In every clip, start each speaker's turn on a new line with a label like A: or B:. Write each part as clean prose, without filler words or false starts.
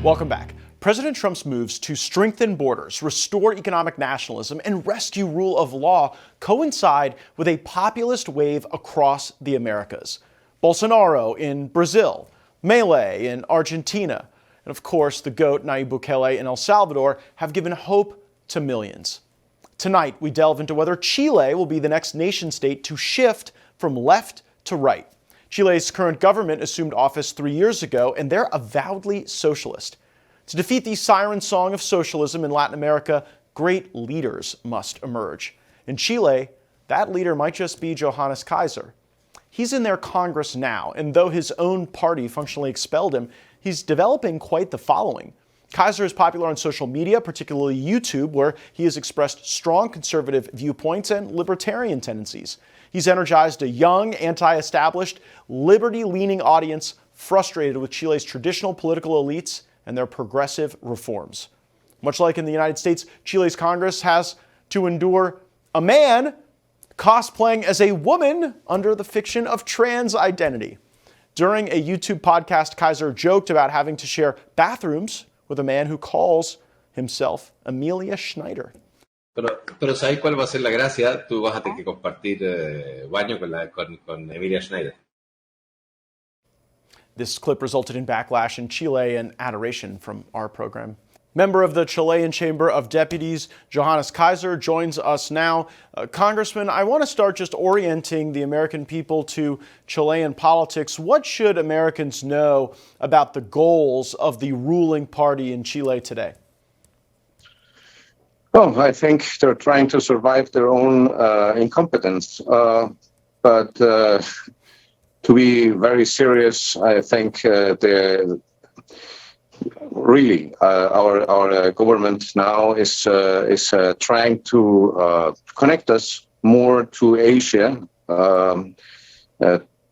A: Welcome back. President Trump's moves to strengthen borders, restore economic nationalism, and rescue rule of law coincide with a populist wave across the Americas. Bolsonaro in Brazil, Milei in Argentina, and of course the GOAT Nayib Bukele in El Salvador have given hope to millions. Tonight, we delve into whether Chile will be the next nation state to shift from left to right. Chile's current government assumed office 3 years ago, and they're avowedly socialist. To defeat the siren song of socialism in Latin America, great leaders must emerge. In Chile, that leader might just be Johannes Kaiser. He's in their Congress now, and though his own party functionally expelled him, he's developing quite the following. Kaiser is popular on social media, particularly YouTube, where he has expressed strong conservative viewpoints and libertarian tendencies. He's energized a young, anti-established, liberty-leaning audience frustrated with Chile's traditional political elites and their progressive reforms. Much like in the United States, Chile's Congress has to endure a man cosplaying as a woman under the fiction of trans identity. During a YouTube podcast, Kaiser joked about having to share bathrooms with a man who calls himself Amelia Schneider.
B: Pero ¿sabes cuál va a ser la gracia? Tú vas a tener que compartir baño con Emilia Schneider.
A: This clip resulted in backlash in Chile and adoration from our program. Member of the Chilean Chamber of Deputies, Johannes Kaiser, joins us now. Congressman, I want to start just orienting the American people to Chilean politics. What should Americans know about the goals of the ruling party in Chile today?
C: Oh, I think they're trying to survive their own incompetence. But to be very serious, I think our government now is trying to connect us more to Asia.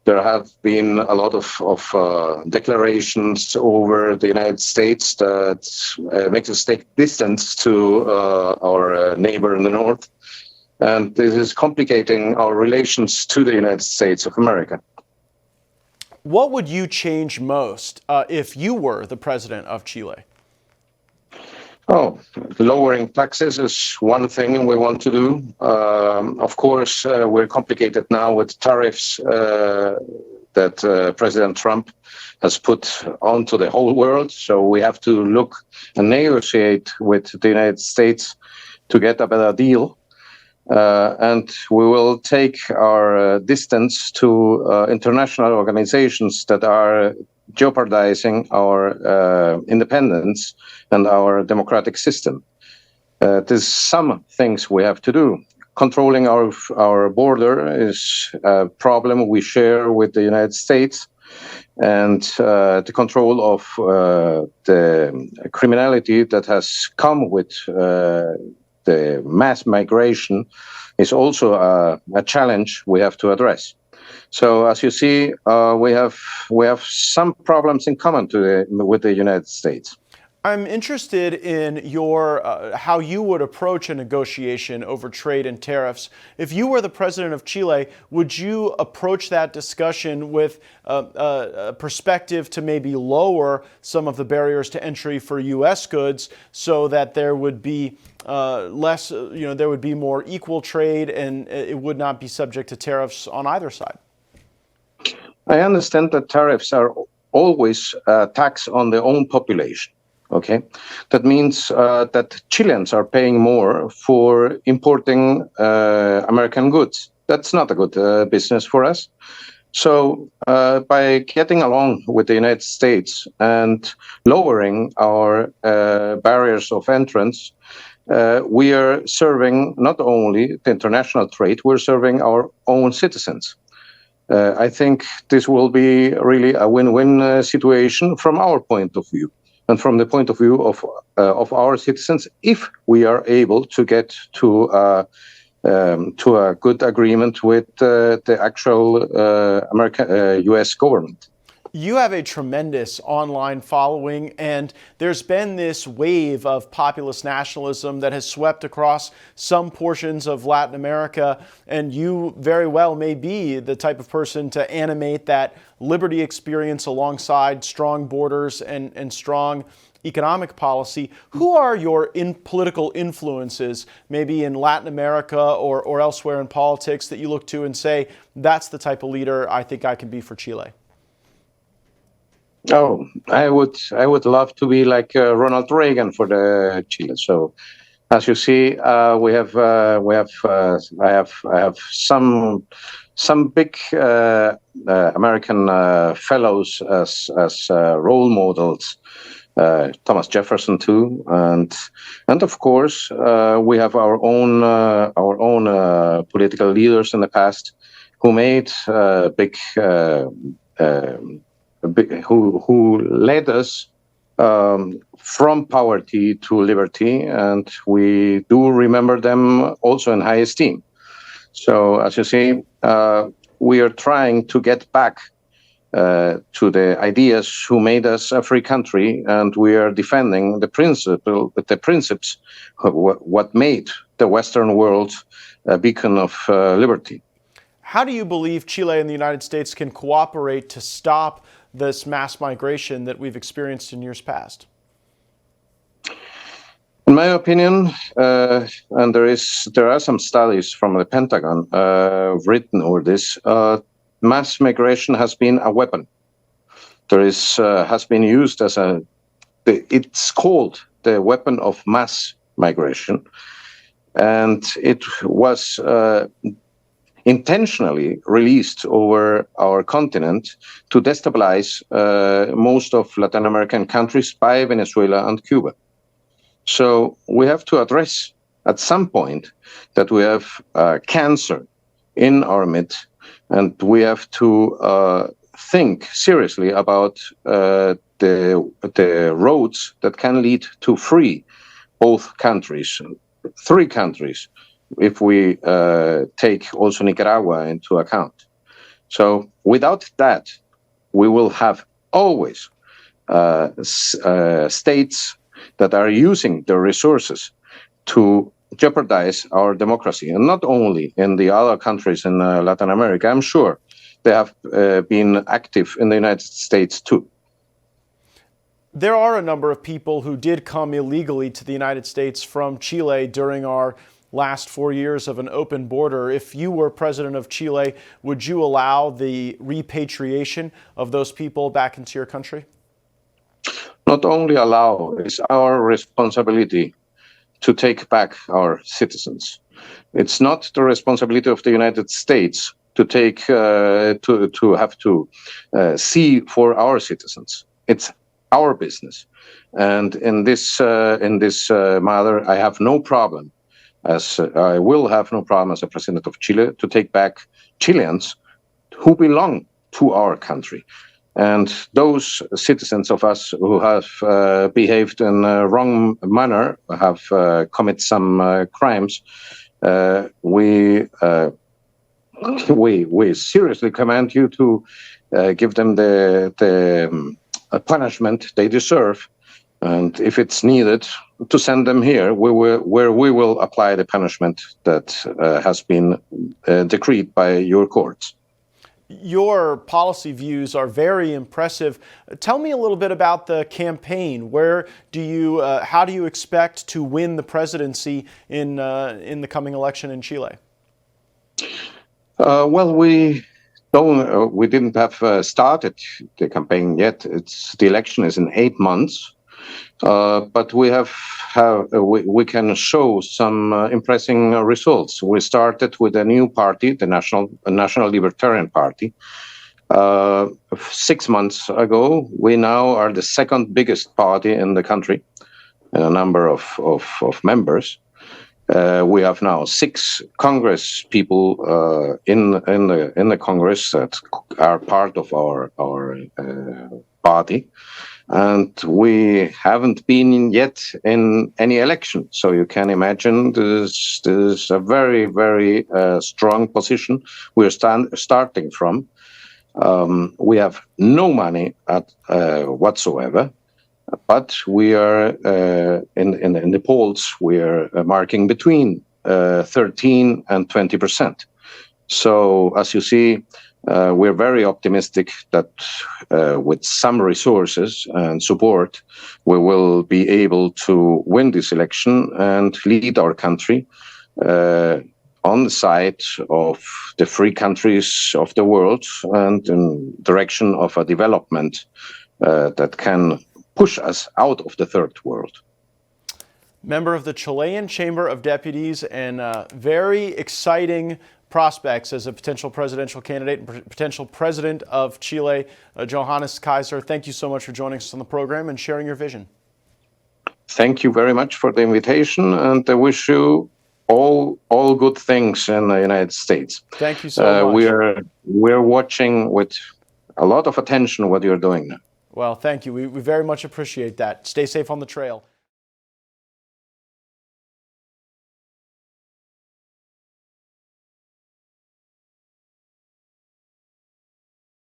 C: There have been a lot of declarations over the United States that makes us take distance to our neighbor in the north. And this is complicating our relations to the United States of America.
A: What would you change most if you were the president of Chile?
C: Oh, lowering taxes is one thing we want to do. Of course, we're complicated now with tariffs that President Trump has put onto the whole world. So we have to look and negotiate with the United States to get a better deal. And we will take our distance to international organizations that are jeopardizing our independence and our democratic system. There's some things we have to do. Controlling our border is a problem we share with the United States, and the control of the criminality that has come with the mass migration is also a challenge we have to address. So, as you see, we have some problems in common with the United States.
A: I'm interested in your how you would approach a negotiation over trade and tariffs. If you were the president of Chile, would you approach that discussion with a perspective to maybe lower some of the barriers to entry for U.S. goods so that there would be less, there would be more equal trade and it would not be subject to tariffs on either side?
C: I understand that tariffs are always a tax on their own population. Okay, that means that Chileans are paying more for importing American goods. That's not a good business for us. So by getting along with the United States and lowering our barriers of entrance, we are serving not only the international trade, we're serving our own citizens. I think this will be really a win-win situation from our point of view. And from the point of view of our citizens, if we are able to get to a good agreement with the actual U.S. government.
A: You have a tremendous online following, and there's been this wave of populist nationalism that has swept across some portions of Latin America, and you very well may be the type of person to animate that liberty experience alongside strong borders and strong economic policy. Who are your political influences, maybe in Latin America or elsewhere in politics, that you look to and say, that's the type of leader I think I can be for Chile?
C: Oh, I would love to be like Ronald Reagan for the Chile. So, as you see, I have some big American fellows as role models. Thomas Jefferson too, and of course we have our own political leaders in the past who made who led us from poverty to liberty, and we do remember them also in high esteem. So, as you see, we are trying to get back to the ideas who made us a free country, and we are defending the principles what made the Western world a beacon of liberty.
A: How do you believe Chile and the United States can cooperate to stop this mass migration that we've experienced in years past?
C: In my opinion, and there are some studies from the Pentagon written over this, mass migration has been a weapon. Has been used as it's called the weapon of mass migration, and it was intentionally released over our continent to destabilize most of Latin American countries by Venezuela and Cuba. So we have to address at some point that we have cancer in our midst, and we have to think seriously about the roads that can lead to free both countries, three countries, if we take also Nicaragua into account. So without that, we will have always states that are using their resources to jeopardize our democracy, and not only in the other countries in Latin America. I'm sure they have been active in the United States too.
A: There are a number of people who did come illegally to the United States from Chile during our last 4 years of an open border. If you were president of Chile, would you allow the repatriation of those people back into your country?
C: Not only allow, it's our responsibility to take back our citizens. It's not the responsibility of the United States to take to have to see for our citizens. It's our business, and in this matter, I have no problem. As I will have no problem as a president of Chile to take back Chileans who belong to our country. And those citizens of us who have behaved in a wrong manner, have committed some crimes, we seriously command you to give them the punishment they deserve, and if it's needed, to send them here, where we will apply the punishment that has been decreed by your courts.
A: Your policy views are very impressive. Tell me a little bit about the campaign. How do you expect to win the presidency in the coming election in Chile?
C: Well, we didn't have started the campaign yet. The election is in 8 months, but we can show some impressive results. We started with a new party, the National Libertarian Party. 6 months ago, we now are the second biggest party in the country in a number of members. We have now 6 Congress people in the Congress that are part of our party, and we haven't been yet in any election. So you can imagine this is a very, very strong position we're starting from. We have no money whatsoever. But we are in the polls. We are marking between 13% and 20%. So as you see, we're very optimistic that with some resources and support, we will be able to win this election and lead our country on the side of the free countries of the world and in direction of a development that can push us out of the third world.
A: Member of the Chilean Chamber of Deputies, and very exciting prospects as a potential presidential candidate and potential president of Chile, Johannes Kaiser. Thank you so much for joining us on the program and sharing your vision.
C: Thank you very much for the invitation, and I wish you all good things in the United States.
A: Thank you so
C: much. We're watching with a lot of attention what you're doing now.
A: Well, thank you. We very much appreciate that. Stay safe on the trail.